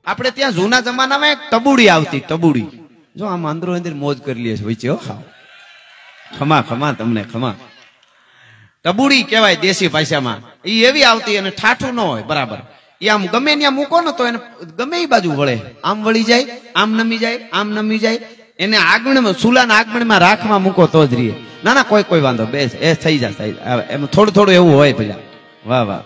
આપણે ત્યાં જૂના જમાનામાં એક ટબુડી આવતી, ટબુડી જો આમ અંદરો અંદર મોજ કરી લે છે વચ્ચે. ખમા ખમા તમને ખમા. ટબુડી કહેવાય દેશી ભાષામાં. એ એવી આવતી અને ઠાઠું ન હોય બરાબર. એ આમ ગમે ત્યાં મૂકો ને તો એને ગમે એ બાજુ વળે, આમ વળી જાય, આમ નમી જાય, આમ નમી જાય. એને આગમણ સુલાના આગમણમાં રાખમાં મૂકો તો જ રહીએ. ના ના કોઈ વાંધો બેસ એ થઈ જાય એમ થોડું થોડું એવું હોય પેલા. વાહ વાહ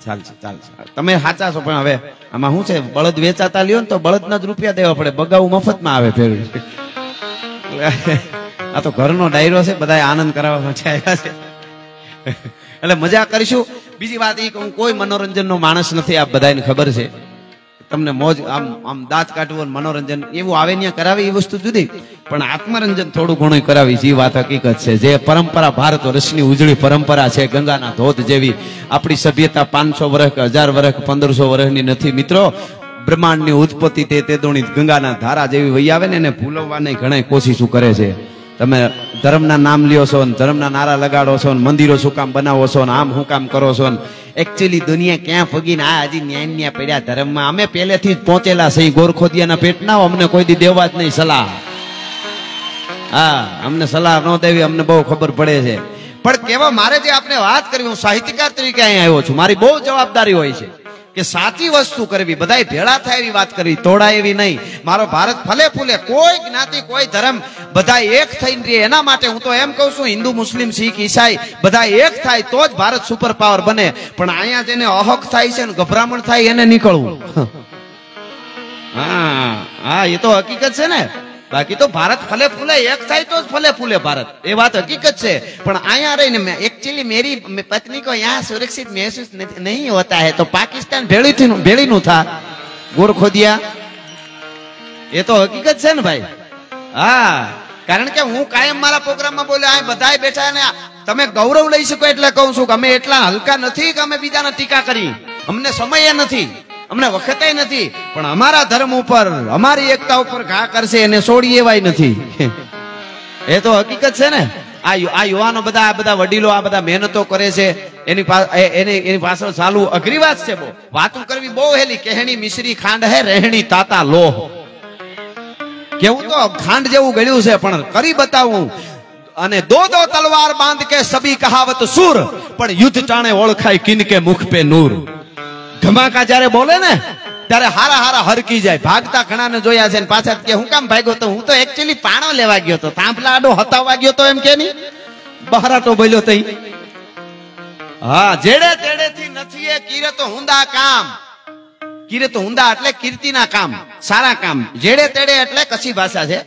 ચાલશે ચાલશે. તમે સાચા છો પણ હવે આમાં શું છે, બળદ વેચાતા લ્યો ને તો બળદના જ રૂપિયા દેવા પડે, બગાવું મફતમાં આવે ફેરવી. આ તો ઘરનો ડાયરો છે, બધા આનંદ કરાવવા માટે આવ્યા છે એટલે મજા કરીશું. બીજી વાત એ કે હું કોઈ મનોરંજનનો માણસ નથી, આ બધાને ખબર છે. તમને મોજ આમ આમ દાંત કાઢવું મનોરંજન એવું આવે ત્યાં કરાવી એ વસ્તુ જુદી, પણ આત્મરંજન થોડું ઘણું કરાવી જે વાત હકીકત છે. જે પરંપરા ભારત વર્ષની ઉજળી પરંપરા છે, ગંગાના ધોધ જેવી આપણી સભ્યતા 500 વર્ષ 1000 વર્ષ 1500 વર્ષની નથી મિત્રો. બ્રહ્માંડની ઉત્પત્તિ તે દોણી ગંગાના ધારા જેવી વહી આવે ને એને ભૂલવવાની ઘણા કોશિશો કરે છે. તમે ધર્મના નામ લ્યો છો ને ધર્મના નારા લગાડો છો ને મંદિરો શું કામ બનાવો છો ને આમ શું કામ કરો છો ને એકચ્યુઅલી દુનિયા ક્યાં ભગીને આ હજી ન્યાય પડ્યા ધર્મમાં. અમે પહેલેથી જ પહોંચેલા છે ગોરખોદિયાના પેટના, અમને કોઈ દી દેવા જ નહીં સલાહ. હા અમને સલાહ ન દેવી, અમને બહુ ખબર પડે છે. પણ કેવા મારે જે આપણે વાત કરવી, હું સાહિત્યકાર તરીકે અહીંયા આવ્યો છું, મારી બહુ જવાબદારી હોય છે કે સાચી વસ્તુ કરવી, બધાય ભેળા થાય એવી વાત કરવી, તોડાય એવી નહીં. મારો ભારત ફલે ફૂલે, કોઈ જ્ઞાતિ કોઈ ધર્મ બધા એક થઈને રહે એના માટે હું તો એમ કહું છું હિન્દુ મુસ્લિમ શીખ ઈસાઈ બધા એક થાય તો જ ભારત સુપર પાવર બને. પણ અહીંયા જેને અહક થાય છે ને ગભરામણ થાય એને નીકળવું. હા હા એ તો હકીકત છે ને. બાકી તો ભારત ફલે ફૂલે એક થાય તો જ ફલે ફૂલે ભારત, એ વાત હકીકત છે. પણ અહીંયા રહીને एक्चुअली मेरी पत्नी को यहाँ सुरक्षित महसूस नहीं होता है तो पाकिस्तान भेड़ी નું था ગોરખોદિયા, એ તો હકીકત છે ને ભાઈ. હા કારણ કે હું કાયમ મારા પ્રોગ્રામમાં બોલ્યો આ બધાય બેઠા ને તમે ગૌરવ લઈ શકો એટલે કહું છું કે અમે એટલા હલકા નથી કે અમે બીજાને ટીકા કરી, અમને સમય નથી, અમને વખતે નથી, પણ અમારા ધર્મ ઉપર અમારી એકતા ઉપર ઘા કરશે એને છોડી એવાય નથી. એ તો હકીકત છે ને. આ યુવાનો બધા વડીલો આ બધા મહેનતો કરે છે, એની પાછળ ચાલુ અઘરી વાત છે. બહુ વાતું કરવી બહુ હેલી. કહેણી મિશ્રી ખાંડ હે રહેણી તાતા લોહ. કેવું તો ખાંડ જેવું ગળ્યું છે પણ કરી બતાવું. અને દો તલવાર બાંધ કે સબી કહાવત સુર, પણ યુદ્ધ ટાણે ઓળખાય કિન કે મુખ પે નૂર. ધમાકા જયારે બોલે ને ત્યારે હારા હરકી જાય. ભાગતા ઘણાને જોયા છે ને પાછા કે હું કામ ભાગ્યો તો હું તો એકચ્યુઅલી પાણો લેવા ગયો તો, તાંભલા આડો હતાવવા ગયો તો એમ કે નહીં, બહારાટો બોલ્યો તઈ. હા જેડે તેડે થી નથી એ કીરે તો હુંદા કામ. કીરે તો હુંદા એટલે કીર્તિના કામ, સારા કામ. જેડે તેડે એટલે કચ્છી ભાષા છે,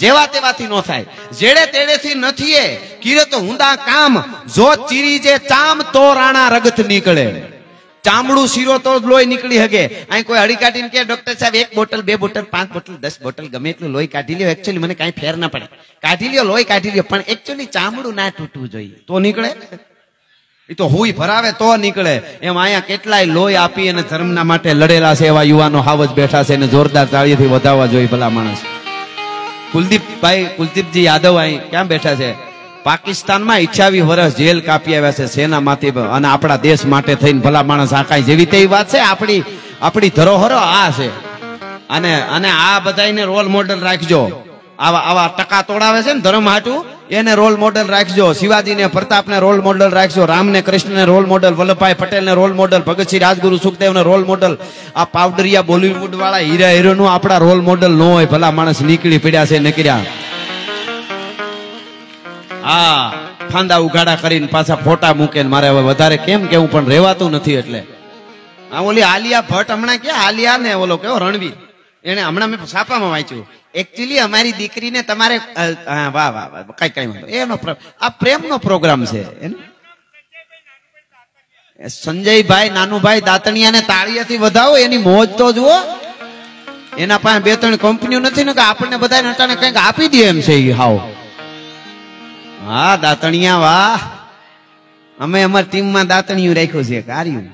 જેવા તેવાથી નો થાય. જેડે તેડે થી નથી એ કીરે તો હુંદા કામ. જો ચીરી જે ચામ તો રાણા રગત નીકળે. ચામડું શીરો તો લોહી નીકળી શકે. અહીં કોઈ હળી કાઢીને કે ડોક્ટર સાહેબ 1 બોટલ 2 બોટલ 5 બોટલ 10 બોટલ ગમે એટલું લોહી કાઢી લ્યો, એકચ્યુઅલી મને કઈ ફેર ના પડે, કાઢી લ્યો લોહી કાઢી લ્યો, પણ એકચ્યુઅલી ચામડું ના તૂટવું જોઈએ તો નીકળે. એ તો હુઈ ભરાવે તો નીકળે. એમ અહીંયા કેટલાય લોહી આપી અને ધર્મના માટે લડેલા છે એવા યુવાનો હાવજ બેઠા છે અને જોરદાર તાળીથી વધાવવા જોઈએ ભલા માણસ. કુલદીપજી યાદવ અહીં ક્યાં બેઠા છે? પાકિસ્તાનમાં 28 વર્ષ જેલ કાપી આવ્યા છે સેનામાંથી, અને આપણા દેશ માટે થઈને ભલા માણસ આ કાંઈ જેવી તેવી વાત છે? આપણી ધરોહરો આ છે. અને આ બધાને રોલ મોડેલ રાખજો. આવા ટકા તોડાવે છે ને ધર્મ હાટું, એને રોલ મોડેલ રાખજો. શિવાજીને પ્રતાપને રોલ મોડેલ રાખજો, રામને કૃષ્ણને રોલ મોડેલ, વલ્લભભાઈ પટેલને રોલ મોડેલ, ભગતસિંહ રાજગુરુ સુખદેવને રોલ મોડેલ. આ પાવડરિયા બોલીવુડ વાળા હીરા હીરોનું આપણા રોલ મોડેલ ન હોય. ભલા માણસ નીકળી પડ્યા છે નીકળ્યા. હા ફાંદા ઉઘાડા કરીને પાછા ફોટા મૂકે. મારે હવે વધારે કેમ કેવું પણ રહેવાતું નથી. એટલે આ ઓલી આલિયા ભટ્ટ હમણાં ક્યાં, આલિયા ને ઓલો કેવો રણવીર, એને હમણાં મેં છાપામાં વાંચ્યું. એકચ્યુઅલી અમારી દીકરીને તમારે વાહ વાહ વાહ કઈ વાંધો, એનો આ પ્રેમનો પ્રોગ્રામ છે. સંજયભાઈ નાનુભાઈ દાતણિયાને તાળીયાથી વધાવો, એની મોજ તો જુઓ. એના પાસે 2-3 કંપનીઓ નથી ને કે આપણને બધા નટાને કંઈક આપી દે એમ છે. હાવ હા દાતણિયા વાહ. અમે અમારી ટીમમાં દાતણિયું રાખ્યું છે કાર્યું.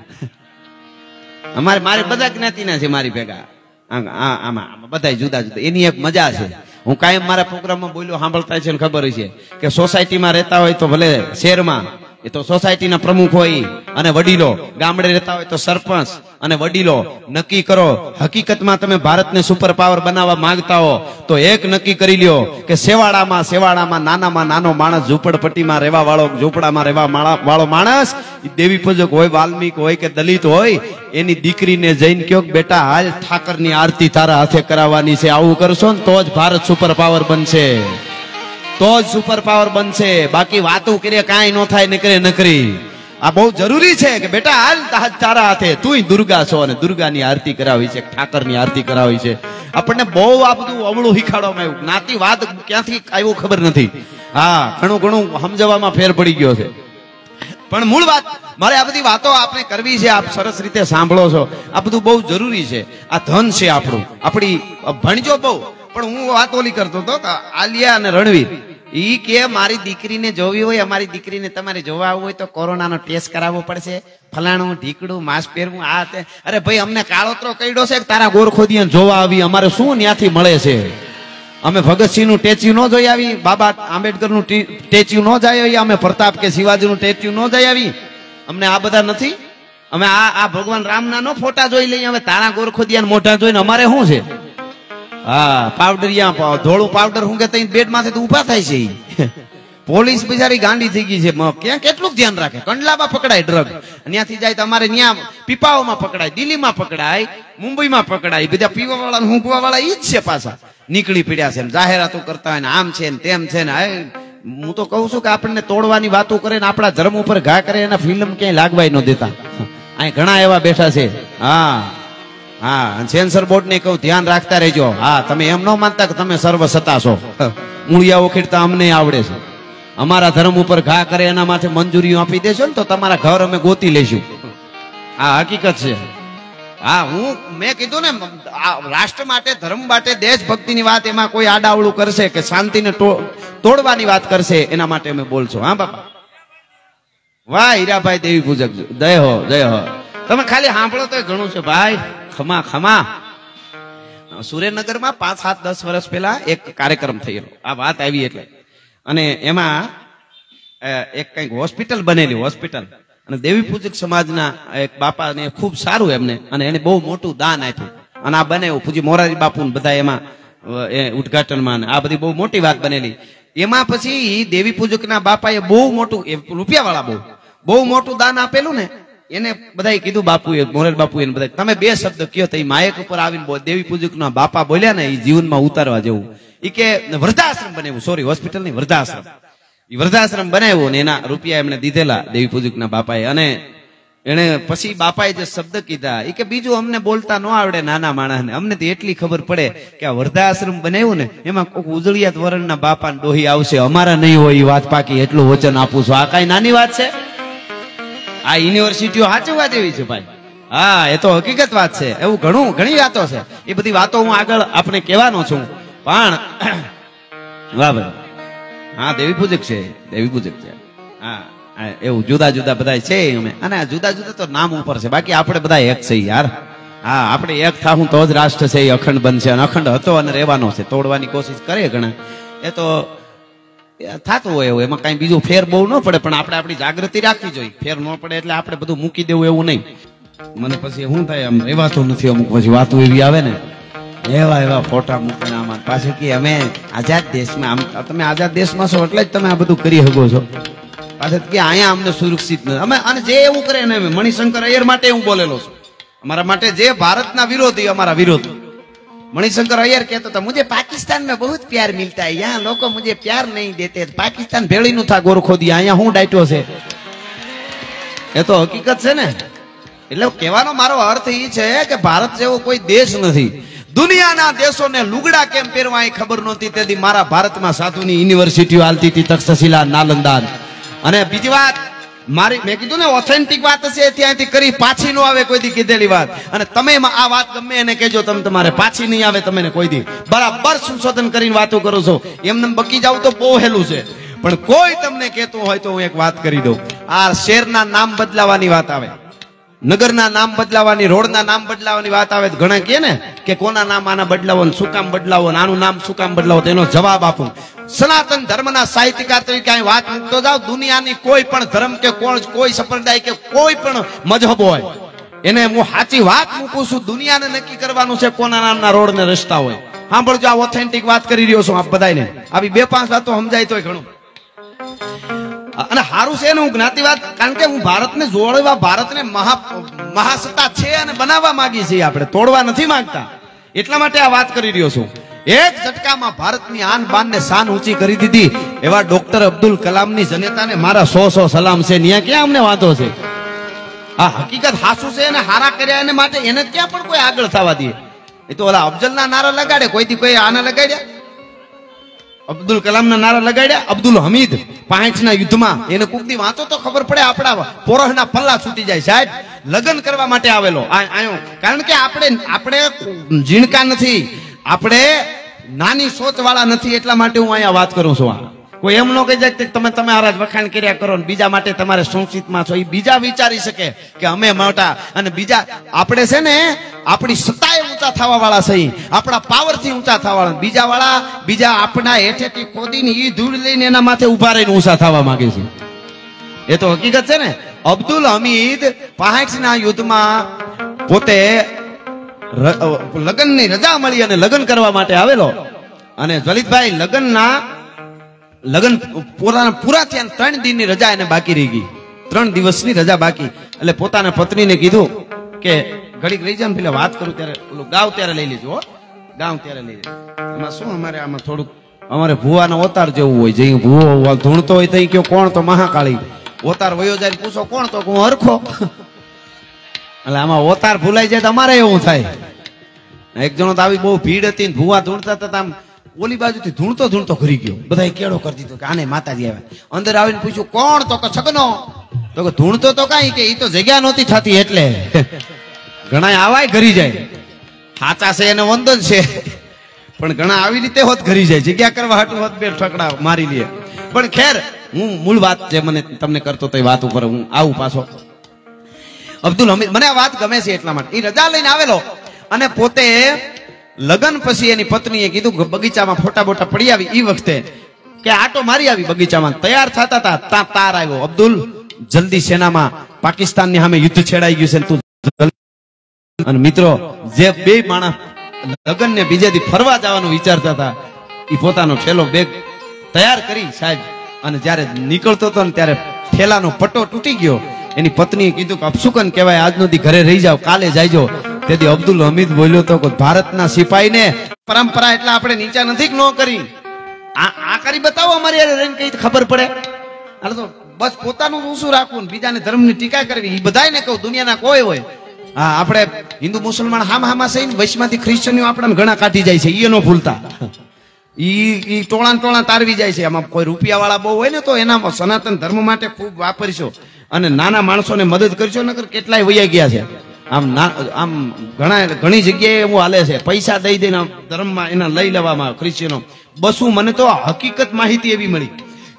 મારે બધા જ્ઞાતિના છે મારી ભેગા. આમાં બધા જુદા જુદા. એની એક મજા છે. હું કાયમ મારા પ્રોગ્રામમાં બોલ્યો સાંભળતા છે ને ખબર છે કે સોસાયટીમાં રહેતા હોય તો ભલે શહેરમાં એ તો સોસાયટીના પ્રમુખ હોય અને વડીલો, ગામડે રહેતા હોય તો સરપંચ અને વડીલો નક્કી કરો. હકીકતમાં તમે ભારતને સુપર પાવર બનાવવા માંગતા હો તો એક નક્કી કરી લ્યો કે સેવાડામાં નાનામાં નાનો માણસ, ઝૂંપડપટ્ટીમાં રહેવા વાળો, ઝૂંપડામાં રહેવા વાળો માણસ, દેવી પૂજક હોય, વાલ્મીક હોય કે દલિત હોય, એની દીકરીને જઈને કયો બેટા હાલ ઠાકરની આરતી તારા હાથે કરાવવાની છે. આવું કરશો ને તો જ ભારત સુપર પાવર બનશે, તો જ સુપર પાવર બનશે. બાકી વાતો કરીએ કાંઈ ન થાય, નીકળે નકરી. આ બહુ જરૂરી છે કે બેટા હાલ તારા હાથે, તું દુર્ગા છો અને દુર્ગાની આરતી કરાવી છે, ઠાકરની આરતી કરાવી છે. આપણને બહુ આ બધું અવળું શીખાડવામાં આવ્યું. જ્ઞાતિવાદ ક્યાંથી આવ્યું ખબર નથી. હા, ઘણું સમજવામાં ફેર પડી ગયો છે. પણ મૂળ વાત, મારે આ બધી વાતો આપણે કરવી છે. આપ સરસ રીતે સાંભળો છો. આ બધું બહુ જરૂરી છે. આ ધન છે આપણું, આપણી ભણજો બહુ. પણ હું વાત ઓલી કરતો હતો, આલિયા અને રણવીર ઈ કે મારી દીકરીને જોવી હોય, અમારી દીકરીને તમારે જોવા આવવું હોય તો કોરોનાનો ટેસ્ટ કરાવવો પડશે, ફલાણું ઢીકડું, માસ્ક પહેરવું, આ તે. અરે ભાઈ, અમને કાળોતરો કઈડો છે તારા ગોરખોદિયાને જોવા આવી, અમારે શું ત્યાંથી મળે છે? અમે ભગતસિંહનું સ્ટેચ્યુ ન જોઈ આવી, બાબા આંબેડકરનું સ્ટેચ્યુ ન જઈ આવી, અમે પ્રતાપ કે શિવાજીનું સ્ટેચ્યુ ન જઈ આવી? અમને આ બધા નથી. અમે આ ભગવાન રામના નો ફોટા જોઈ લઈએ. અમે તારા ગોરખોદિયાને મોઢા જોઈને અમારે શું છે? હા, પાવડરિયા ધોળું પાવડર હું કે તઈ બેડ માંથી તો ઉભા થાય છે. પોલીસ બિચારી ગાંડી થઈ ગઈ છે. ક્યાં કેટલું ધ્યાન રાખે? કંડલામાં પકડાય ડ્રગ, ત્યાંથી જાય તો અમારે ત્યાં પીપાઓમાં પકડાય, દિલ્હીમાં પકડાય, મુંબઈમાં પકડાય. બધા પીવા વાળા હુંકવા વાળા ઈ જ છે, પાછા નીકળી પડ્યા છે, જાહેરાતો કરતા હોય ને આમ છે ને તેમ છે ને. હું તો કહું છું કે આપણને તોડવાની વાતો કરે ને આપણા ધર્મ ઉપર ઘા કરે, એના ફિલ્મ ક્યાંય લાગવાય ન દેતા. અહીં ઘણા એવા બેઠા છે. હા, સેન્સર બોર્ડ ને કહું ધ્યાન રાખતા રહેજો. હા, તમે એમ ન માનતા કે તમે સર્વ સત્તા છો. મૂળિયા ઉખેડતા અમને આવડે છે. અમારા ધર્મ ઉપર ઘા કરે એના માટે મંજૂરીઓ આપી દેશો ને તો તમારા ઘર અમે ગોતી લઈશું. આ હકીકત છે. હા, મેં કીધું ને, રાષ્ટ્ર માટે, ધર્મ માટે, દેશભક્તિની વાત એમાં કોઈ આડાવડું કરશે કે શાંતિને તોડવાની વાત કરશે, એના માટે અમે બોલશું. હા બાપા, વાહ હીરાભાઈ દેવી પૂજક, જય હો, જય હો. તમે ખાલી સાંભળો તો ઘણું છે ભાઈ. ખમા સુરેન્દ્રનગરમાં 5, 7, 10 વર્ષ પહેલા એક કાર્યક્રમ થયેલો. આ વાત આવી એટલે, અને એમાં એક કઈક હોસ્પિટલ બનેલી, હોસ્પિટલ. અને દેવી પૂજક સમાજના એક બાપાને ખૂબ સારું એમને, અને એને બહુ મોટું દાન આપ્યું. અને આ બનાવ્યું પૂજી મોરારી બાપુ બધા એમાં ઉદઘાટનમાં, આ બધી બહુ મોટી વાત બનેલી. એમાં પછી દેવી પૂજકના બાપાએ બહુ મોટું, રૂપિયા વાળા બહુ મોટું દાન આપેલું ને. એને બધાએ કીધું, બાપુએ, મોરારી બાપુએ બધા, તમે 2 શબ્દ કયો તો માયક ઉપર આવીને દેવી પૂજકના બાપા બોલ્યા ને, એ જીવનમાં ઉતારવા જેવું. એ કે વૃદ્ધાશ્રમ બનાવ્યું, સોરી હોસ્પિટલ નહીં, વૃદ્ધાશ્રમ. એ વૃદ્ધાશ્રમ બનાવ્યું ને એના રૂપિયા એમને દીધેલા દેવી પૂજકના બાપાએ. અને એને પછી બાપાએ જે શબ્દ કીધા, એ કે બીજું અમને બોલતા ન આવડે નાના માણસને, અમને તો એટલી ખબર પડે કે આ વૃદ્ધાશ્રમ બનાવ્યું ને એમાં કોઈક ઉજળિયાત વરણના બાપા ડોહી આવશે, અમારા નહીં હોય. એ વાત પાકી, એટલું વચન આપું છું. આ કઈ નાની વાત છે? આ યુનિવર્સિટીઓ સાચવવા જેવી છે ભાઈ. હા, એ તો હકીકત વાત છે. એવું ઘણી વાતો છે. એ બધી વાતો હું આગળ આપણે કહેવાનો છું. પણ વાહ ભાઈ, હા દેવી પૂજક છે, દેવી પૂજક છે. હા, એવું જુદા જુદા બધા છે અમે, અને જુદા જુદા તો નામ ઉપર છે, બાકી આપણે બધા એક છે યાર. હા, આપણે એક થાવું તો જ રાષ્ટ્ર છે એ અખંડ બનશે, અને અખંડ હતો અને રહેવાનો છે. તોડવાની કોશિશ કરે ઘણા, એ તો થતું હોય એવું, એમાં કઈ બીજું ફેર બહુ ન પડે. પણ આપણે આપણી જાગૃતિ રાખવી જોઈએ. ફેર ન પડે એટલે આપણે બધું મૂકી દેવું એવું નહીં. મને પછી શું થાય, આમ રહેવાતું નથી. અમુક પછી વાતો એવી આવે ને, એવા ફોટા મૂકીને આમાં પાછું કે અમે આઝાદ દેશમાં, આમ તમે આઝાદ દેશમાં છો એટલે જ તમે આ બધું કરી શકો છો. પાછળ કે અહીંયા અમને સુરક્ષિત નથી. અમે, અને જે એવું કરે ને, મણિશંકર અય્યર માટે હું બોલેલો છું. અમારા માટે જે ભારતના વિરોધી, અમારા વિરોધી मणिशंकर अय्यर कहता था, मुझे पाकिस्तान में बहुत प्यार मिलता है, यहाँ लोग मुझे प्यार नहीं देते. पाकिस्तान भेड़ी नु था गोरखोदिया, અહીંયા હું ડાયટો છે. એ તો હકીકત છે ને. એટલે કહેવાનો મારો અર્થ એ છે કે ભારત જેવો કોઈ દેશ નથી. દુનિયાના દેશોને લુગડા કેમ પહેરવા એ ખબર નહોતી, તેથી મારા ભારતમાં સાધુની યુનિવર્સિટીઓ હાલતી હતી, તક્ષશિલા, નાલંદા. અને બીજી વાત, મારી મેં કીધું ને ઓથેન્ટિક વાત છે, ત્યાંથી કરી પાછી નો આવે કોઈ દી કીધેલી વાત. અને તમે આ વાત ગમે એને કહેજો, તમે તમારે પાછી નહીં આવે તમે કોઈ દી. બરાબર સંશોધન કરીને વાતો કરો છો. એમને બકી જાવ તો બહુ હેલું છે. પણ કોઈ તમને કહેતું હોય તો હું એક વાત કરી દઉં. આ શેરના નામ બદલાવાની વાત આવે, નગરના નામ બદલાવાની, રોડના નામ બદલાવાની વાત આવે તો ઘણા કહે ને કે કોના નામ આના બદલાવો, શું કામ બદલાવો, આનું નામ શું કામ બદલાવો? તેનો જવાબ આપું. સનાતન ધર્મના સાહિત્યકાર તરીકે અહીં વાત મૂકતો જાવ. દુનિયાની કોઈ પણ ધર્મ કે કોઈ સંપ્રદાય કે કોઈ પણ મજહબ હોય એને હું સાચી વાત મૂકું છું. દુનિયાને નક્કી કરવાનું છે કોના નામના રોડ ને રસ્તા હોય. સાંભળજો, આ ઓથેન્ટિક વાત કરી રહ્યો છું આપ બધાને. આવી 2-5 વાતો સમજાય તોય ઘણું. અને સારું છે એનું જ્ઞાતિવાદ, કારણ કે હું ભારતને જોડવા, ભારતને મહાસત્તા છે અને બનાવવા માંગી છીએ, આપણે તોડવા નથી માંગતા. એટલા માટે આ વાત કરી રહ્યો છું. એક ઝટકામાં ભારતની આન બાન ને શાન ઊંચી કરી દીધી એવા ડોક્ટર અબ્દુલ કલામની જનતાને મારા 100 સલામ છે. ન્યા ક્યાં અમને વાંધો છે? આ હકીકત હાસુ છે અને હારા કર્યા એને માટે એને ક્યાં પણ કોઈ આગળ થવા દે? એ તો ઓલા અફજલના નારા લગાડે, કોઈથી કોઈ આના લગાડ્યા? અબ્દુલ કલામના નારા લગાડ્યા? અબ્દુલ હમીદ પાંચના યુદ્ધમાં એને કુકદી વાંચો તો ખબર પડે, આપણા પોરહના પલ્લા છૂટી જાય. સાહેબ લગ્ન કરવા માટે આવેલો આયો, કારણ કે આપણે ઝીણકા નથી, આપણે નાની સોચ વાળા નથી. એટલા માટે હું અહીંયા વાત કરું છું. કોઈ એમ ન કહી જાય કે તમે આરાજ વખાણ કર્યા કરો ને બીજા માટે તમારે સંચિતમાં છો. એ બીજા વિચારી શકે કે અમે મોટા, અને બીજા આપણે છે ને આપણી સત્તાએ ઊંચા થવા વાળા છે, આપણા પાવરથી ઊંચા થવા વાળા. બીજા આપણા હેઠેથી ખોદીને ઈ ધૂળ લઈને એના માથે ઉભા રહીને ઊંચા થવા માંગે છે. એ તો હકીકત છે ને. અબ્દુલ હમીદ 65ના યુદ્ધમાં પોતે લગ્નની રજા મળી અને લગ્ન કરવા માટે આવેલો. અને જલીતભાઈ લગ્ન પૂરા થયા, 3 દિનની રજા એને બાકી રહી ગઈ. 3 દિવસની રજા બાકી. એટલે પોતાના પત્નીને કીધું કે ઘડીક રહી જાય, પેલા વાત કરું ત્યારે ઓલું ગાવ ત્યારે લઈ લેજો, ગાવ ત્યારે લઈ લેજો. એમાં શું અમારે આમાં થોડુંક અમારે ભુવાનો ઓતાર જેવું હોય, જે ભુવો ધૂણતો હોય તઈ કયો કોણ? તો મહાકાળી. ઓતાર વયો જાય પૂછો કોણ? તો હું હરખો. એટલે આમાં ઓતાર ભૂલાઈ જાય તો અમારે એવું થાય. એક જણો તો આવી બહુ ભીડ હતી, ભુવા ધૂણતા હતા, આમ ઓલી બાજુથી ધૂણતો ઘરી ગયો. બધા કેળો કરી દીધો કે આને માતાજી આવે. અંદર આવીને પૂછ્યું કોણ? તો કે છગનો. તો કે ધૂણતો તો કઈ કે ઈ તો જગ્યા નહોતી થતી એટલે. ઘણા આવાય ઘરી જાય, સાચા છે એને વંદન છે, પણ ઘણા આવી રીતે હોત ઘરી જાય, જગ્યા કરવા હાટું હોત બે ઠકડા મારી લે. પણ ખેર, હું મૂળ વાત જે મને તમને કરતો તો એ વાત ઉપર હું આવું પાછો. અબ્દુલ હમીદ, મને આ વાત ગમે છે એટલા માટે. એ રજા લઈને આવેલો અને પોતે લગ્ન પછી એની પત્નીએ કીધું કે બગીચામાં ફોટા બોટા પડી આવી. એ વખતે કે આટો મારી આવી બગીચામાં, તૈયાર થતા હતા ત્યાં તાર આવ્યો. અબ્દુલ જલ્દી સેનામાં પાકિસ્તાનની સામે યુદ્ધ છેડાઈ ગયું છે, તું. અને મિત્રો, જે 2 માણસ લગ્ન ને બીજે દી ફરવા જવાનું વિચારતા હતા, એ પોતાનો થેલો બેગ તૈયાર કરી સાહેબ, અને જયારે નીકળતો હતો ને ત્યારે થેલાનો પટ્ટો તૂટી ગયો. એની પત્નીએ કીધું કે અપશુકન કહેવાય, આજનો દી ઘરે રહી જાવ, કાલે જાયજો. તેથી અબ્દુલ હમીદ બોલ્યો તો કે ભારતના સિપાહીને પરંપરા એટલે આપણે નીચા નથી ન કરી, આ કરી બતાવો અમારી રંગ કઈ ખબર પડે. એટલે તો બસ પોતાનું ઊંચું રાખવું, બીજાને ધર્મની ટીકા કરવી, એ બધાને કહું, દુનિયાના કોઈ હોય. હા, આપણે હિન્દુ મુસલમાન હામાં સહીને વૈશમાંથી ક્રિશ્ચનીઓ આપણને ઘણા કાઢી જાય છે, એ ન ભૂલતા. ઈ ટોળા તારવી જાય છે. આમાં કોઈ રૂપિયા વાળા બહુ હોય ને તો એના સનાતન ધર્મ માટે ખૂબ વાપરશો અને નાના માણસોને મદદ કરશો, નકર કેટલાય વૈયા ગયા છે. આમ ઘણી જગ્યાએ એવું હાલે છે, પૈસા દઈ દઈને ધર્મમાં એના લઈ લેવામાં ક્રિશ્ચિયનો. બસું, મને તો હકીકત માહિતી એવી મળી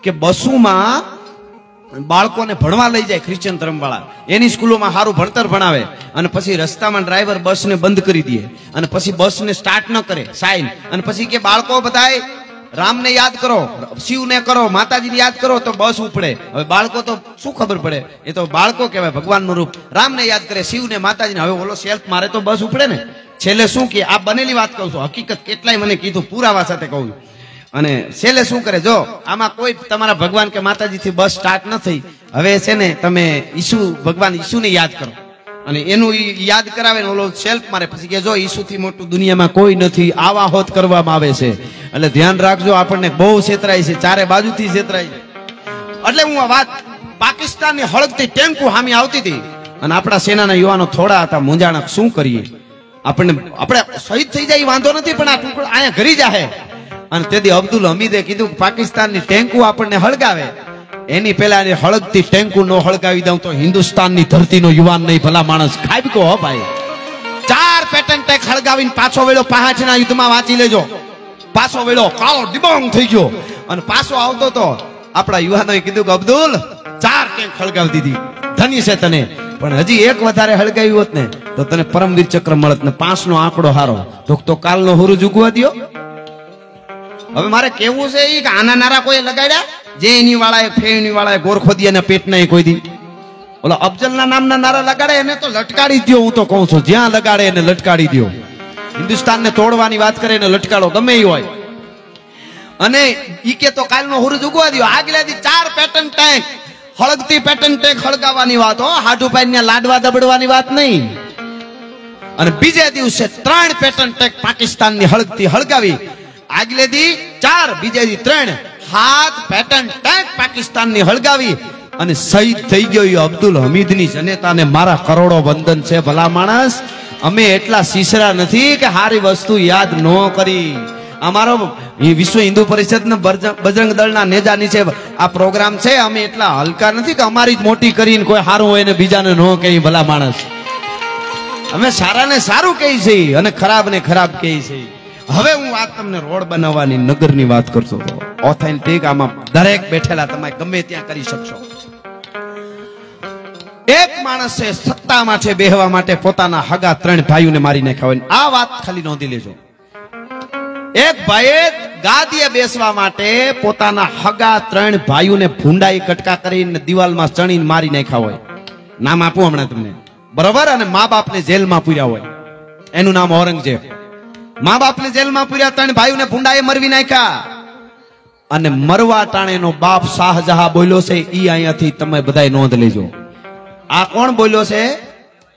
કે બસુમાં બાળકોને ભણવા લઈ જાય ક્રિશ્ચિયન ધર્મ વાળા, એની સ્કૂલોમાં સારું ભણતર ભણાવે, અને પછી રસ્તામાં ડ્રાઈવર બસને બંધ કરી દે, અને પછી બસને સ્ટાર્ટ ન કરે સાઈન, અને પછી કે બાળકો બધાય રામને યાદ કરો, શિવને કરો, માતાજીને યાદ કરો તો બસ ઉપડે. હવે બાળકો તો શું ખબર પડે, એ તો બાળકો કહેવાય, ભગવાનનું રૂપ. રામને યાદ કરે, શિવને, માતાજીને. હવે ઓલો સેલ્ફ મારે તો બસ ઉપડે ને. છેલ્લે શું કે, આ બનેલી વાત કહું છું, હકીકત કેટલાય મને કીધું, પુરાવા સાથે કહું. અને છેલ્લે શું કરે, જો આમાં કોઈ તમારા ભગવાન કે માતાજીથી બસ સ્ટાર્ટ ન થઈ, હવે છે ને તમે ભગવાન ઈસુને યાદ કરો, અને એનું યાદ કરાવે ને ઓલો સેલ્ફ મારે. પછી કે જો ઈસુથી મોટું દુનિયામાં કોઈ નથી, આવા હોત કરવામાં આવે છે. એટલે ધ્યાન રાખજો, આપણને બહુ છેતરાય છે, ચારે બાજુથી છેતરાય છે. એટલે હું આ વાત, પાકિસ્તાનની હળગતી ટેન્કો સામે આવતી હતી અને આપણા સેનાના યુવાનો થોડા હતા મૂંઝાણા, શું કરીએ? આપણે શહીદ થઈ જાય વાંધો નથી, પણ આ ટુકડો અહીંયા ઘરી જાહે. અને તેથી અબ્દુલ હમીદે કીધું કે પાકિસ્તાનની ટેન્કો આપણને હળગાવે એની પેલા હળગતી ટેન્કો નો હળગાવી દઉં તો હિન્દુસ્તાનની ધરતીનો યુવાન નહીં, ભલા માણસ ખાબકો. હો ભાઈ, 4 પેટર્ન ટેક હળગાવીને પાછો વેળો પહાડના યુદ્ધમાં વાંચી લેજો. પાછો વેળો કાળો ડિબાંગ થઈ ગયો અને પાછો આવતો તો આપણા યુવાનોએ કીધું કે અબ્દુલ 4 ટેન્ક હળગાવી દીધી, ધન્ય છે તને. પણ હજી એક વધારે હળગાવ્યું હોત ને તો તને પરમવીર ચક્ર મળત ને 5 નો આંકડો હારો તો કાલનો હુરુજ ઉગવા દ્યો. હવે મારે કેવું છે કે આના નારા કોઈ લગાડ્યા? જે એની વાળાએ ફેણી વાળાએ ગોરખોદિયાના પેટ નહીં કોઈ દી. ઓલો અફજલના નામના નારા લગાડે એને તો લટકાડી દો. હું તો કહું છું જ્યાં લગાડે એને લટકાડી દો. હિન્દુસ્તાનને તોડવાની વાત કરે એને લટકાડો ગમે એ હોય. અને ઈ કે તો કાલનો હુરુજ ઉગવા દ્યો. આગલા દી 4 પેટર્ન ટેન્ક હળગતી પેટર્ન ટેન્ક હળગાવવાની વાત હો. હાડુભાઈ ને લાડવા દબડવાની વાત નહીં. અને બીજે દિવસે 3 પેટર્ન ટેન્ક પાકિસ્તાનની હળગતી હળગાવી. આગલે દી 4 બીજે દી 3 7 પેટર્ન ટેન્ક પાકિસ્તાનની હળગાવી અને શહીદ થઈ ગયો એ અબ્દુલ હમીદની જનતાને મારા કરોડો વંદન છે. ભલા માણસ અમે એટલા શીશરા નથી કે હારી વસ્તુ યાદ ન કરી. અમારો વિશ્વ હિન્દુ પરિષદ ને બજરંગ દળના નેજા નીચે આ પ્રોગ્રામ છે. અમે એટલા હલકા નથી કે અમારી જ મોટી કરીને કોઈ સારું હોય ને બીજાને ન કહી. ભલા માણસ અમે સારાને સારું કહી છે અને ખરાબ ને ખરાબ કહી છે. હવે હું વાત તમને રોડ બનાવવાની નગરની વાત કરતો હતો. ઓથેન્ટિક આમાં દરેક બેઠેલા તમે ગમે ત્યાં કરી શકશો. એક માણસે સત્તામાં છે બેહવા માટે પોતાના હગા 3 ભાઈઓને મારી નાખ્યા હોય. આ વાત ખાલી નોંધી લેજો. એક ભાઈએ ગાદીએ બેસવા માટે પોતાના હગા 3 ભાઈઓને ભૂંડાઈ કટકા કરીને દિવાલમાં ચણીને મારી નાખ્યા હોય. નામ આપું હમણાં તમને, બરોબર? અને મા બાપને જેલમાં પૂર્યા હોય. એનું નામ ઔરંગઝેબ. મા બાપને જેલમાં પૂર્યા, 3 ભાઈઓને ભૂંડાએ મરવી નાખ્યા. અને મરવા ટાણેનો બાપ શાહજહાં બોલ્યો છે. ઈ અહીંયાથી તમે બધાય નોંધ લેજો. આ કોણ બોલ્યો છે?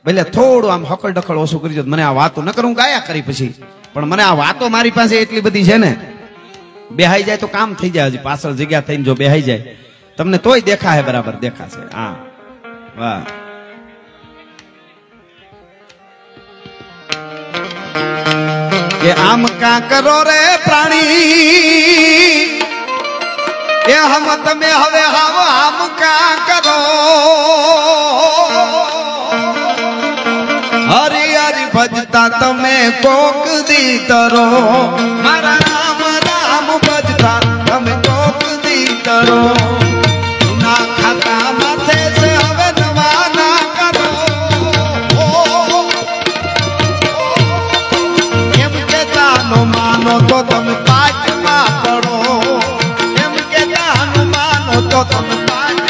ભલે થોડું આમ હકલ ડખલ ઓછું કરી દો. મને આ વાતો ન કરું ગાયા કરી પછી, પણ મને આ વાતો મારી પાસે એટલી બધી છે ને, બેહાઈ જાય તો કામ થઈ જાય. હજી પાછળ જગ્યા થઈને જો બેહાઈ જાય તમને તોય દેખાય બરાબર દેખાશે. હા વાહ. કે આમ કા કરો રે પ્રાણી, એ હમ તમે હવે હાવ આમ કા કરો. હરી હરી ભજતા તમે કોક દી તરો. મારા રામ રામ ભજતા તમે કોક દી તરો. ના ખાતા માથે છે હવે નવા ના કરો. એમ કે તાનો માનો તો તમે પાઠમાં પડો. એમ કે તાનો માનો તો તમે પાઠ.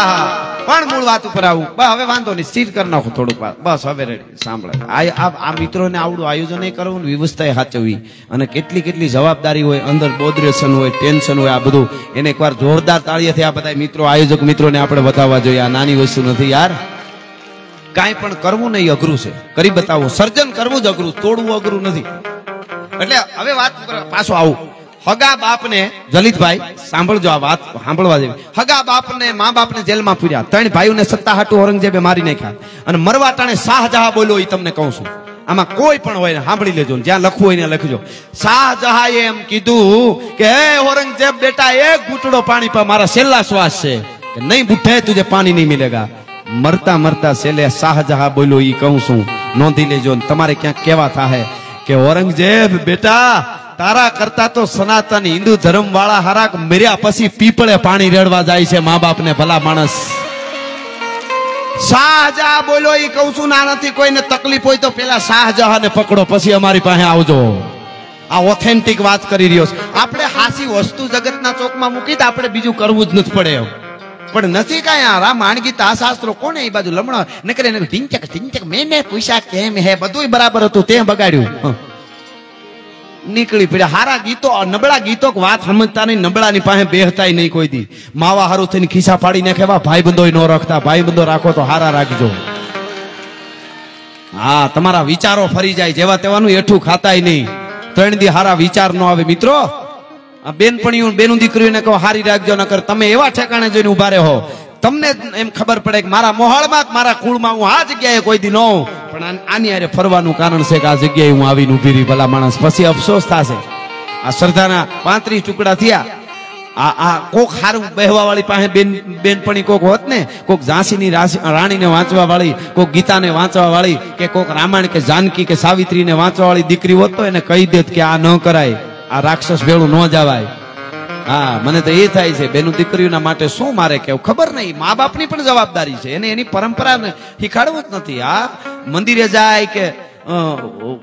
આહા પણ મૂળ વાત ઉપર આવું. હવે વાંધો નહીં, સ્થિર કરી નાખો થોડુંક. બસ હવે રેડી સાંભળે. આ મિત્રોને આવડું આયોજન કરવું, વ્યવસ્થા સાચવવી, અને કેટલી કેટલી જવાબદારી હોય અંદર, બોદરેશન હોય, ટેન્શન હોય. આ બધું એને એકવાર જોરદાર તાળીઓથી આ બધા મિત્રો, આયોજક મિત્રોને આપણે બતાવવા જોઈએ. આ નાની વસ્તુ નથી યાર. કાંઈ પણ કરવું નહીં અઘરું છે, કરી બતાવવું. સર્જન કરવું જ અઘરું, તોડવું અઘરું નથી. એટલે હવે વાત પાછો આવું. હગા બાપને, જલિતભાઈ સાંભળજો આ વાત, સાંભળવા જેવી. હગા બાપને મા બાપને જેલમાં પૂર્યા. 3 ભાઈઓને સત્તા હાટુ ઔરંગઝેબે મારી નાખ્યા. અને મરવા ટાણે શાહજહાં બોલ્યો. એ તમને કહું છું, આમાં કોઈ પણ હોય ને સાંભળી લેજો, જ્યાં લખવું હોય ને લખજો. શાહજહાંએ એમ કીધું કે હે ઔરંગઝેબ બેટા, એક ઘૂંટડો પાણી પા, મારા છેલ્લા શ્વાસ છે. કે નહીં બુઢે તુજે પાણી નહીં મિલેગા. મરતા મરતા છેલ્લે શાહજહાં બોલ્યો. એ કહું છું, નોંધી લેજો. તમારે ક્યાંક કેવા થાય કે ઔરંગઝેબ બેટા, તારા કરતા તો સનાતન હિન્દુ ધર્મ વાળા હારા મર્યા પછી પીપળે પાણી રેડવા જાય છે મા બાપ ને. ભલા માણસ. શાહજહાં બોલો. એ કહું છું, ના નથી કોઈને તકલીફ હોય તો પેલા શાહજહાં ને પકડો, પછી અમારી પાસે આવજો. આ ઓથેન્ટિક વાત કરી રહ્યો છે. આપણે હાસી વસ્તુ જગતના ચોકમાં મૂકી તો આપણે બીજું કરવું જ નથી પડે. પણ નથી કાંઈ. આ રામાયણ ગીતા શાસ્ત્રો કોને એ બાજુ લમણો ન કરે. ઢીંચક ઢીંચક મેને પૂછ્યા કેમ હે, બધું બરાબર હતું, તે બગાડ્યું. નીકળી પડ્યા. હારા ગીતો, નબળા ગીતો વાત સમજતા નહીં, નબળાની પાસે બેહતા નહીં કોઈ દી. માવા હારું થઈને ખિસ્સા ફાડી નાખે. ભાઈ બંધો ન રાખતા, ભાઈ બંધો રાખો તો હારા રાખજો. હા, તમારા વિચારો ફરી જાય, જેવા તેવાનું એઠું ખાતાય નહીં. 3 દી હારા વિચાર ન આવે. મિત્રો, બેનપણીઓ બેનું દીકરીઓને કહો હારી રાખજો, નકર તમે એવા ઠેકાણે જોઈને ઉભા રહો. તમને એમ ખબર પડે કે મારા મોહળમાં, મારા કુળમાં હું આ જગ્યાએ કોઈ દી ન હોઉં, પણ આની હારે ફરવાનું કારણ છે કે આ જગ્યાએ હું આવીને ઉભી રહી. ભલા માણસ, પછી અફસોસ થશે. આ શ્રદ્ધાના 35 ટુકડા થયા. આ કોક હારું બેહવા વાળી પાસે બેનપણી કોક હોત ને, કોક ઝાંસીની રાણીને વાંચવા વાળી, કોક ગીતાને વાંચવા વાળી, કે કોક રામાયણ કે જાનકી કે સાવિત્રીને વાંચવા વાળી દીકરી હોત તો એને કહી દેત કે આ ન કરાય, આ રાક્ષસ ભેળું ન જવાય. હા, મને તો એ થાય છે બેનું દીકરીઓના માટે શું મારે કેવું ખબર નહીં. મા બાપની પણ જવાબદારી છે, એને એની પરંપરા શીખાડવું જ નથી. આ મંદિરે જાય કે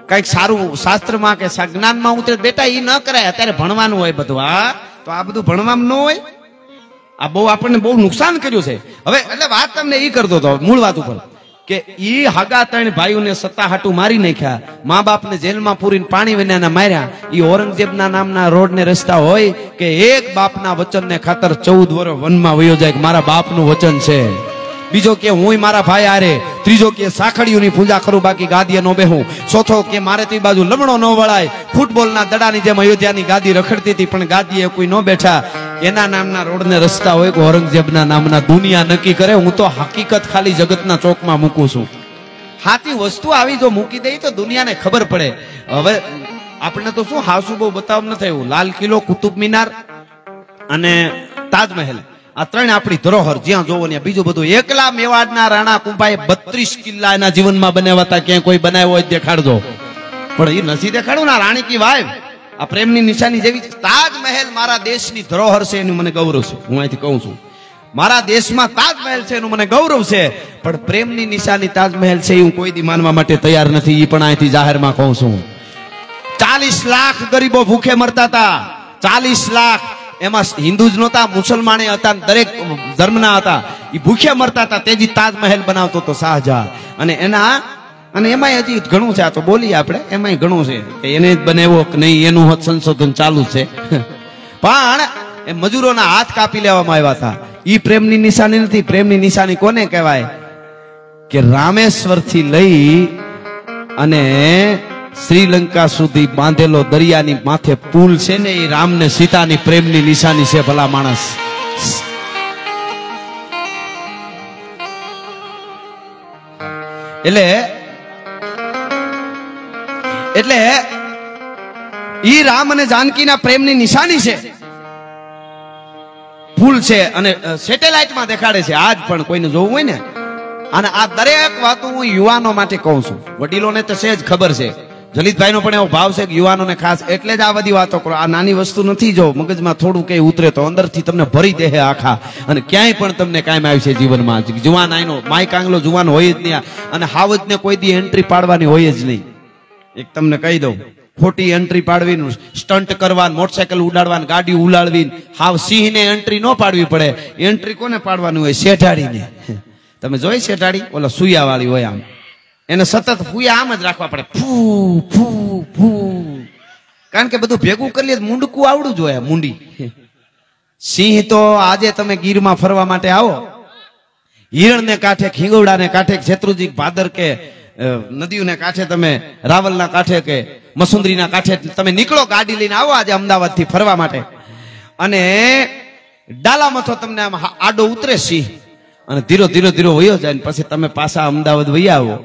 કઈક સારું શાસ્ત્રમાં કે જ્ઞાનમાં ઉતરે, બેટા એ ન કરાય. અત્યારે ભણવાનું હોય બધું. હા, તો આ બધું ભણવાનું ન હોય. આ બહુ આપણને બહુ નુકસાન કર્યું છે. હવે એટલે વાત તમને એ કરતો હતો મૂળ વાત ઉપર કે ઈ હાગા 3 ભાઈઓને સત્તા હાટું મારી નાખ્યા, મા બાપને જેલમાં પૂરીને પાણી વિનાના માર્યા. ઈ ઔરંગઝેબના નામના રોડ ને રસ્તા હોય કે એક બાપના વચનને ખાતર 14 વર્ષ વનમાં વયો જાય કે મારા બાપનું વચન છે. બીજો કે હું મારા ભાઈ આરે. ત્રીજો કે સાખડીઓની પૂજા કરું બાકી ગાદીએ નો બેહું. ચોથો કે મારે તે બાજુ લમણો ન વળાય. ફૂટબોલના દડાની જેમ અયોધ્યાની ગાદી રખડતી હતી પણ ગાદીએ કોઈ ન બેઠા. એના નામના રોડ ને રસ્તા હોય કે ઔરંગઝેબના નામના દુનિયા નક્કી કરે. હું તો હકીકત ખાલી જગતના ચોકમાં મૂકું છું. સાચી વસ્તુ આવી જો મૂકી દઈ તો દુનિયાને ખબર પડે. હવે આપણે તો શું હાસુ બહુ બતાવ ન થયું. લાલ કિલ્લો, કુતુબ મિનાર અને તાજમહેલ, આ 3 આપણી ધરોહર જ્યાં જોવો ત્યાં. બીજું બધું એકલા મેવાડના રાણા કુંભાએ 32 કિલ્લા એના જીવનમાં બનાવ્યા હતા. ક્યાંય કોઈ બનાવ્યો હોય દેખાડજો. પણ એ નથી દેખાડું ના. રાણી કી વાવ આ પ્રેમની નિશાની જેવી. તાજમહેલ મારા દેશની ધરોહર છે, એનું મને ગૌરવ છે. હું અહીંથી કહું છું મારા દેશમાં તાજમહેલ છે એનું મને ગૌરવ છે. પણ પ્રેમની નિશાની તાજમહેલ છે હું કોઈ દી માનવા માટે તૈયાર નથી. એ પણ અહીંથી જાહેરમાં કહું છું. 40 લાખ ગરીબો ભૂખે મરતા હતા. 40 લાખ. એમાં હિન્દુ જ નહોતા, મુસલમાને હતા, દરેક ધર્મના હતા. એ ભૂખે મરતા હતા. તેજી તાજમહેલ બનાવતો હતો શાહજહાં. અને એમાંય હજી ઘણું છે. આ તો બોલીએ આપણે, એમાંય ઘણું છે કે એને જ બનાવ્યો કે નહીં એનું સંશોધન ચાલુ છે. પણ એ મજૂરોના હાથ કાપી લેવામાં આવ્યા હતા. ઈ પ્રેમની નિશાની નથી. પ્રેમની નિશાની કોને કહેવાય કે રામેશ્વર થી લઈ અને શ્રીલંકા સુધી બાંધેલો દરિયાની માથે પુલ છે ને, એ રામ ને સીતાની પ્રેમની નિશાની છે. ભલા માણસ. એટલે ઈ રામ અને જાનકીના પ્રેમની નિશાની છે. પુલ છે અને સેટેલાઇટમાં દેખાડે છે આજ પણ કોઈને જોવું હોય ને. અને આ દરેક વાતો હું યુવાનો માટે કહું છું. વડીલોને તો છે જ ખબર છે. જલિતભાઈ નો પણ એવો ભાવ છે કે યુવાનોને ખાસ એટલે જ આ બધી વાતો કરો. આ નાની વસ્તુ નથી. જો મગજમાં થોડું કઈ ઉતરે તો અંદરથી તમને ભરી દે આખા. અને ક્યાંય પણ તમને કાયમ આવી છે જીવનમાં. જુવાન આઈનો માય કાંગલો જુવાન હોય જ નહીં. અને હાવજને કોઈ દી એન્ટ્રી પાડવાની હોય જ નહીં. એક તમને કહી દઉં, ખોટી એન્ટ્રી પાડવી, સ્ટન્ટ કરવાનું, મોટરસાયકલ ઉડાડવાનું, ગાડી ઉલાડવી, હાવ સિંહને એન્ટ્રી ન પાડવી પડે. એન્ટ્રી કોને પાડવાની હોય? શેઠાડીને. તમે જોઈ શેઠાડી ઓલા સુયા વાળી હોય, આમ એને સતત ફૂયા આમ જ રાખવા પડે. ફૂ ફૂ ફૂ. કારણ કે બધું ભેગું કરી લે મુંડકું આવડું જોઈએ. મુંડી સિંહ તો આજે તમે ગીરમાં ફરવા માટે આવો, હિરણને કાંઠે, ખીંગવડાને કાંઠે, શેત્રુજી ભાદર કે નદીઓને કાંઠે, તમે રાવલના કાંઠે કે મસુંદરીના કાંઠે તમે નીકળો ગાડી લઈને આવો આજે અમદાવાદ થી ફરવા માટે, અને ડાલામથો તમને આમ આડો ઉતરે સિંહ અને ધીરો ધીરો ધીરો વયો જાય. પછી તમે પાછા અમદાવાદ વયા આવો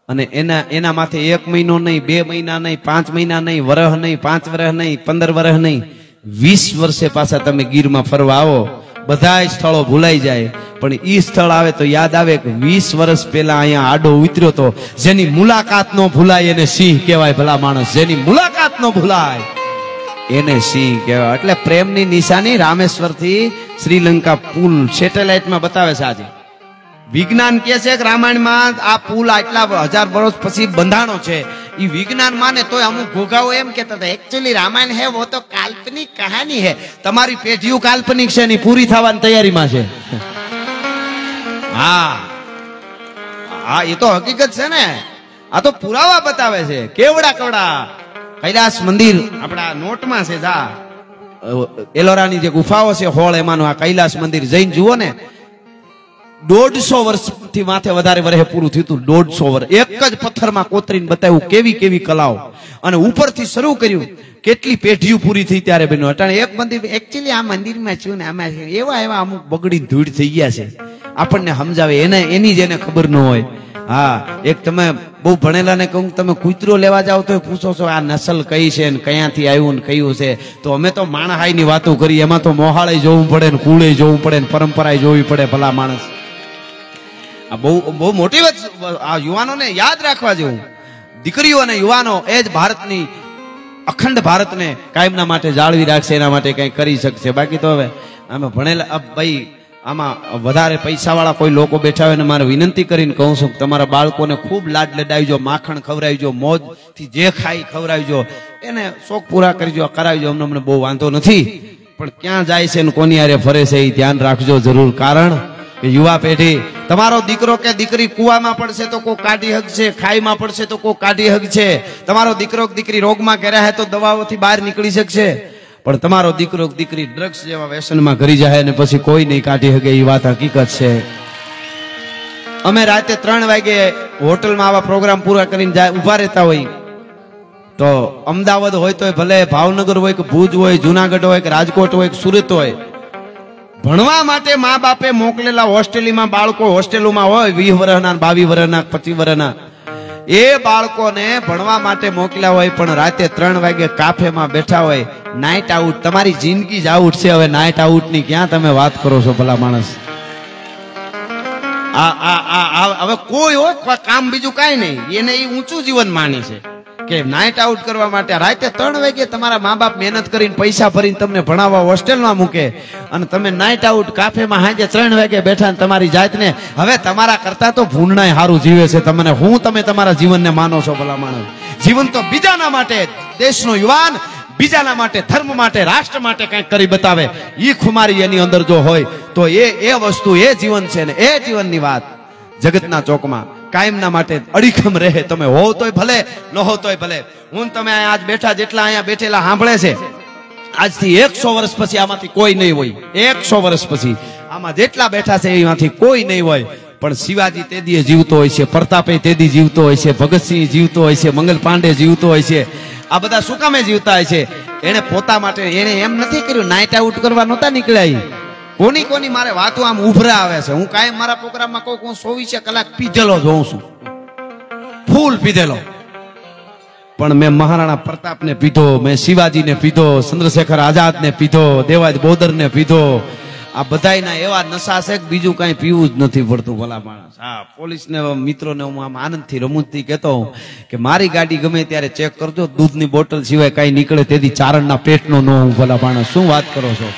અને એના માથે 1 મહિનો નહીં, 2 મહિના નહીં, 5 મહિના નહીં, વર્ષ નહીં, 5 વર્ષ નહીં, 15 વર્ષ નહીં, 20 વર્ષે પાછા તમે ગીરમાં ફરવા આવો. બધા સ્થળો ભૂલાઈ જાય પણ ઈ સ્થળ આવે તો યાદ આવે કે 20 વર્ષ પહેલા અહીંયા આડો ઉતર્યો તો. જેની મુલાકાત નો ભૂલાય એને સિંહ કહેવાય. ભલા માણસ, જેની મુલાકાત નો ભૂલાય એને સિંહ કહેવાય. એટલે પ્રેમની નિશાની રામેશ્વર થી શ્રીલંકા પુલ સેટેલાઇટમાં બતાવે છે. આજે વિજ્ઞાન કહે છે કે રામાયણમાં આ પુલ આટલા 1000 વર્ષ પછી બંધાણો છે. ये विज्ञान माने तो अमुक घोघाओ एम कहता था एक्चुअली रामायण है वो तो काल्पनिक कहानी है. तमारी पेढ़ियों काल्पनिक છે ની પૂરી થવાની તૈયારીમાં છે. હા હા, એ તો હકીકત છે ને. આ તો પુરાવા બતાવે છે. કેવડા કેવડા કૈલાસ મંદિર આપણા નોટમાં છે. જા એલોરાની જે ગુફાઓ છે હોળ, એમાંનું આ કૈલાસ મંદિર જઈને જુઓ ને. 150 વર્ષથી માથે વધારે વર્ષે પૂરું થયું હતું. 150 વર્ષ એક જ પથ્થરમાં કોતરીને બતાવ્યું કેવી કેવી કલાઓ, અને ઉપરથી શરૂ કર્યું કેટલી પેઢીઓ પૂરી થઈ ત્યારે બન્યું. અટાણે એક મંદિર એકચ્યુઅલી આ મંદિરમાં છું ને આમાં એવા એવા અમુક બગડીને ધૂળ થઈ ગયા છે. આપણને સમજાવે એને, એની જ એને ખબર ન હોય. હા, એક તમે બહુ ભણેલા ને કહું તમે કૂતરો લેવા જાવ તો પૂછો છો આ નસલ કઈ છે ને ક્યાંથી આવ્યું ને કયું છે. તો અમે તો માણહાઈ ની વાતો કરી. એમાં તો મોહાળે જોવું પડે ને કુળે જોવું પડે ને પરંપરાએ જોવી પડે. ભલા માણસ, આ બહુ મોટી વાત આ યુવાનોને યાદ રાખવા જેવું. દીકરીઓ અને યુવાનો એ જ ભારતની અખંડ ભારતને કાયમના માટે જાળવી રાખશે, એના માટે કંઈ કરી શકશે. બાકી તો હવે અમે ભણેલા ભાઈ આમાં વધારે પૈસાવાળા કોઈ લોકો બેઠા હોય ને મારે વિનંતી કરીને કહું છું કે તમારા બાળકોને ખૂબ લાડ લડાવજો, માખણ ખવડાવજો, મોજથી જે ખાઈ ખવડાવજો, એને શોખ પૂરા કરજો, કરાવજો. અમને બહુ વાંધો નથી, પણ ક્યાં જાય છે ને કોની હારે ફરે છે એ ધ્યાન રાખજો જરૂર. કારણ કે યુવા પેઢી, તમારો દીકરો કે દીકરી કુવામાં પડશે તો કોઈ કાઢી હકશે, ખાઈમાં પડશે તો કોઈ કાઢી હકશે. તમારો દીકરો કે દીકરી રોગમાં ઘેર્યા હે તો દવાઓથી બહાર નીકળી શકશે, પણ તમારો દીકરો કે દીકરી ડ્રગ્સ જેવા વ્યસનમાં ઘરી જાય ને પછી કોઈ નહીં કાઢી શકે. એ વાત હકીકત છે. અમે રાતે 3 વાગે હોટલમાં આવા પ્રોગ્રામ પૂરા કરીને ઉભા રહેતા હોય તો અમદાવાદ હોય તો ભલે, ભાવનગર હોય કે ભુજ હોય, જુનાગઢ હોય કે રાજકોટ હોય કે સુરત હોય, ભણવા માટે મા બાપે મોકલેલા હોસ્ટેલમાં બાળકો હોસ્ટેલોમાં હોય 20 વર્ષના, 22 વર્ષના, 25 વર્ષના, એ બાળકોને ભણવા માટે મોકલ્યા હોય પણ રાતે 3 વાગે કાફેમાં બેઠા હોય. નાઇટ આઉટ, તમારી જિંદગી જ આઉટ છે. હવે નાઇટ આઉટ ની ક્યાં તમે વાત કરો છો ભલા માણસ? હવે કોઈ હોય કામ બીજું કાંઈ નહીં, એને એ ઊંચું જીવન માની છે કે નાઇટ આઉટ કરવા માટે રાતે 3 વાગે તમારા મા બાપ મહેનત કરીને પૈસા ભરીને તમને ભણાવવા હોસ્ટેલમાં મૂકે અને તમે નાઇટ આઉટ કાફેમાં સાંજે 3 વાગે બેઠા ને તમારી જાતને, હવે તમારા કરતા તો ભૂંડનાય સારું જીવે છે. તમે તમારા જીવનને માનો છો ભલા માણસ? જીવન તો બીજાના માટે, દેશનો યુવાન બીજાના માટે, ધર્મ માટે, રાષ્ટ્ર માટે કંઈક કરી બતાવે, ઈ ખુમારી એની અંદર જો હોય તો એ વસ્તુ, એ જીવન છે ને એ જીવનની વાત જગતના ચોકમાં કાયમના માટે અડીખમ રહે. તમે હો તોય ભલે, ન હો તોય ભલે. હું તમે આજ બેઠા, જેટલા અહીંયા બેઠેલા સાંભળે છે, આજથી 100 વર્ષ પછી આમાંથી કોઈ નહીં હોય. 100 વર્ષ પછી આમાં જેટલા બેઠા છે એમાંથી કોઈ નહીં હોય, પણ શિવાજી તેદીએ જીવતો હોય છે, પ્રતાપે તેદી જીવતો હોય છે, ભગતસિંહ જીવતો હોય છે, મંગલ પાંડે જીવતો હોય છે. આ બધા શું કામે જીવતા હોય છે? એને પોતા માટે, એને એમ નથી કર્યું નાઇટ આઉટ કરવા નહોતા નીકળ્યા. કોની મારે વાતો આમ ઉભરા આવે છે. હું કાયમ મારા પ્રોગ્રામમાં કહું, હું 24 કલાક પીધેલો જોઉં છું, ફૂલ પીધેલો. પણ મેં મહારાણા પ્રતાપને પીધો, મેં શિવાજીને પીધો, ચંદ્રશેખર આઝાદને પીધો, દેવાજ બોદરને પીધો. આ બધાયના એવા નશા છે કે બીજું કઈ પીવું જ નથી પડતું ભલા માણસ. હા, પોલીસને મિત્રોને હું આમ આનંદથી રમૂજથી કહેતો હું કે મારી ગાડી ગમે ત્યારે ચેક કરજો, દૂધની બોટલ સિવાય કઈ નીકળે તેથી ચારણના પેટનો ન હું ભલા માણસ. શું વાત કરો છો?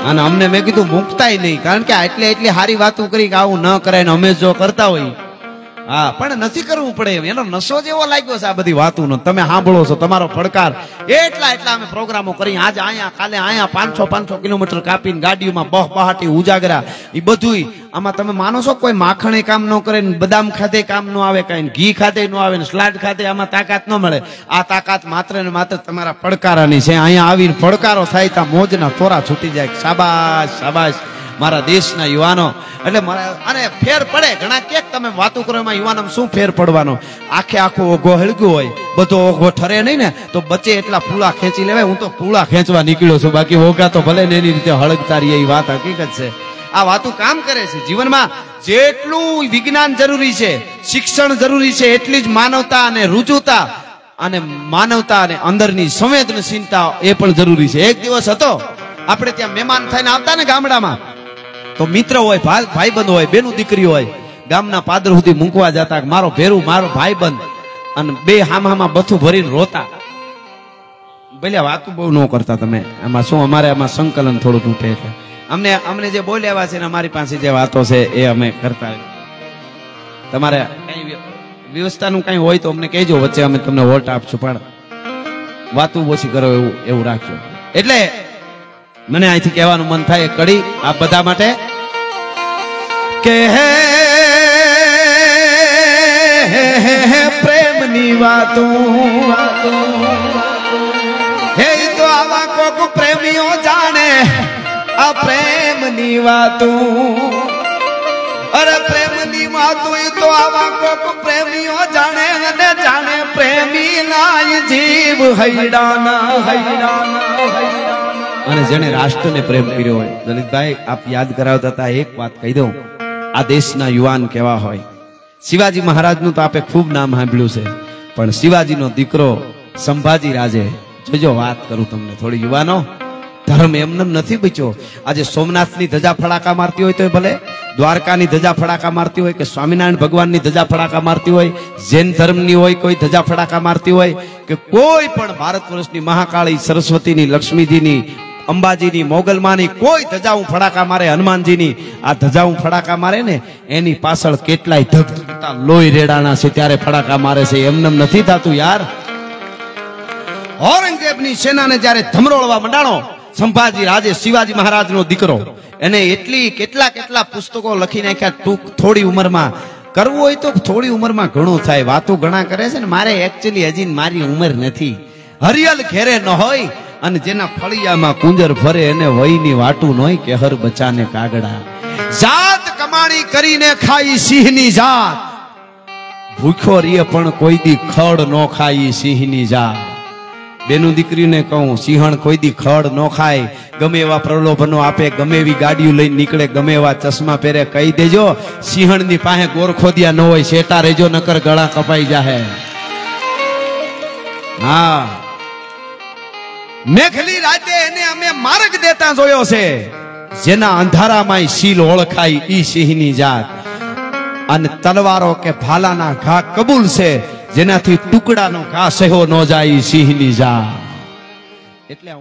અને અમને મેં કીધું મૂકતાય નહીં, કારણ કે એટલી સારી વાતો કરી કે આવું ન કરાય ને અમે જો કરતા હોય. હા, પણ નથી કરવું પડે, એનો નશો જેવો લાગ્યો છે આ બધી વાતોનો. તમે સાંભળો છો, તમારો પડકાર. એટલા અમે પ્રોગ્રામો કરી, આજ અહીંયા, કાલે અહીંયા, 500 કિલોમીટર કાપીને ગાડીઓમાં બહાટી ઉજાગરા, એ બધું. આમાં તમે માનો છો કોઈ માખણે કામ ન કરે ને બદામ ખાતે કામ ન આવે, કઈ ઘી ખાતે ન આવે ને સ્લાડ ખાતે આમાં તાકાત ન મળે. આ તાકાત માત્ર ને માત્ર તમારા પડકારાની છે. અહીંયા આવીને પડકારો થાય ત્યાં મોજના તોરા છૂટી જાય. શાબાશ શાબાશ મારા દેશના યુવાનો. એટલે અને ફેર પડે ઘણા. ક્યાંક તમે વાતો કરો એમાં યુવાનો શું ફેર પડવાનો? આખો ઓઘો હળગ્યો હોય, બધો ઓઘો ઠરે નહીં ને તો બચે એટલા પૂળા ખેંચી લેવાય. હું તો પૂળા ખેંચવા નીકળ્યો છું, બાકી ઓઘા તો ભલે ને એની રીતે હળગતા રહીએ. એ વાત હકીકત છે. આ વાતો કામ કરે છે. જીવનમાં જેટલું વિજ્ઞાન જરૂરી છે, શિક્ષણ જરૂરી છે, એટલી જ માનવતા અને રુજુતા અને માનવતા અને અંદરની સંવેદનશીલતા એ પણ જરૂરી છે. એક દિવસ હતો, આપણે ત્યાં મહેમાન થઈને આવતા ને ગામડામાં, તો મિત્ર હોય, ભાઈબંધ હોય, બેનું દીકરી હોય, ગામના પાદર સુધી મૂકવા જતા. મારો ભેરું, મારો ભાઈબંધ, અને બે હામાં બથું ભરીને રોતા. ભલે વાતું બહુ ન કરતા તમે. આમાં શું, અમારે આમાં સંકલન થોડું તૂટે એટલે અમને જે બોલ્યા છે ને અમારી પાસે જે વાતો છે એ અમે કરતા. તમારે કઈ વ્યવસ્થાનું કઈ હોય તો અમને કહેજો, વચ્ચે અમે તમને વોટ આપશું, પણ વાતું ઓછી કરો એવું રાખજો. એટલે મને અહીંથી કહેવાનું મન થાય કડી આ બધા માટે કે પ્રેમની વાતો હે તો આવા કોક પ્રેમીઓ જાણે આ પ્રેમની વાતો. અરે પ્રેમની વાતો એ તો આવા કોક પ્રેમીઓ જાણે, અને જાણે પ્રેમી લાય જીવ હૈડાના. અને જેને રાષ્ટ્રને પ્રેમ કર્યો હોય, દલિતભાઈ આપ યાદ કરાવતા હતા, એક વાત કહી દઉં, આ દેશના યુવાન કેવા હોય. શિવાજી મહારાજનું તો આપે ખૂબ નામ સાંભળ્યું છે, પણ શિવાજીનો દીકરો સંભાજી રાજે, જોજો વાત કરું તમને થોડી યુવાનો, ધર્મ એમને નથી બચ્યો. આજે સોમનાથની ધજા ફડાકા મારતી હોય તો ભલે, દ્વારકાની ધજા ફડાકા મારતી હોય, કે સ્વામિનારાયણ ભગવાનની ધજા ફડાકા મારતી હોય, જૈન ધર્મની હોય કોઈ ધજા ફડાકા મારતી હોય, કે કોઈ પણ ભારત વર્ષની મહાકાળી, સરસ્વતીની, લક્ષ્મીજીની, અંબાજીની, મોગલમાની કોઈ ધજા હું ફડાકા મારે, હનુમાનજીની આ ધજા હું ફડાકા મારે ને એની પાછળ કેટલાય ધગધગતા લોહી રેડાણા છે ત્યારે ફડાકા મારે છે. એમને નથી થતું યાર. ઔરંગઝેબની સેનાને જ્યારે ધમરોળવા મંડાણો, સંભાજી રાજે, શિવાજી મહારાજનો દીકરો, એને એટલી કેટલા પુસ્તકો લખી નાખ્યા થોડી ઉંમરમાં. કરવું હોય તો થોડી ઉંમરમાં ઘણું થાય. વાતો ઘણા કરે છે ને, મારે એકચ્યુઅલી હજી મારી ઉંમર નથી. હરિયલ ઘેરે ન હોય અને જેના ફળિયામાં કુંજર ફરે એને વયની વાટું ન હોય કે હર બચાને કાગડા. જાત કમાણી કરીને ખાઈ સિંહની જાત, ભૂખ્યો રીએ પણ કોઈ દી ખડ ન ખાઈ સિંહની જાત. બેનું દીકરીને કહું, સિંહણ કોઈ દી ખડ ન ખાય. ગમે એવા પ્રલોભનો આપે, ગમે એવી ગાડીઓ લઈને નીકળે, ગમે એવા ચશ્મા પહેરે, કહી દેજો સિંહણની પાસે ગોરખોદિયા ન હોય, શેટા રેજો નકર ગળા કપાઈ જાહે. હા, મેઘલી રાતે એને અમે માર્ગ દેતા જોયો છે. જેના અંધારામાં શીલ ઓળખાય ઈ સિંહની જાત. અને તલવારો કે ભાલાના ઘા કબૂલ છે, જેનાથી ટુકડાનો ઘા સહ્યો ન જાય સિંહની જાત. એટલે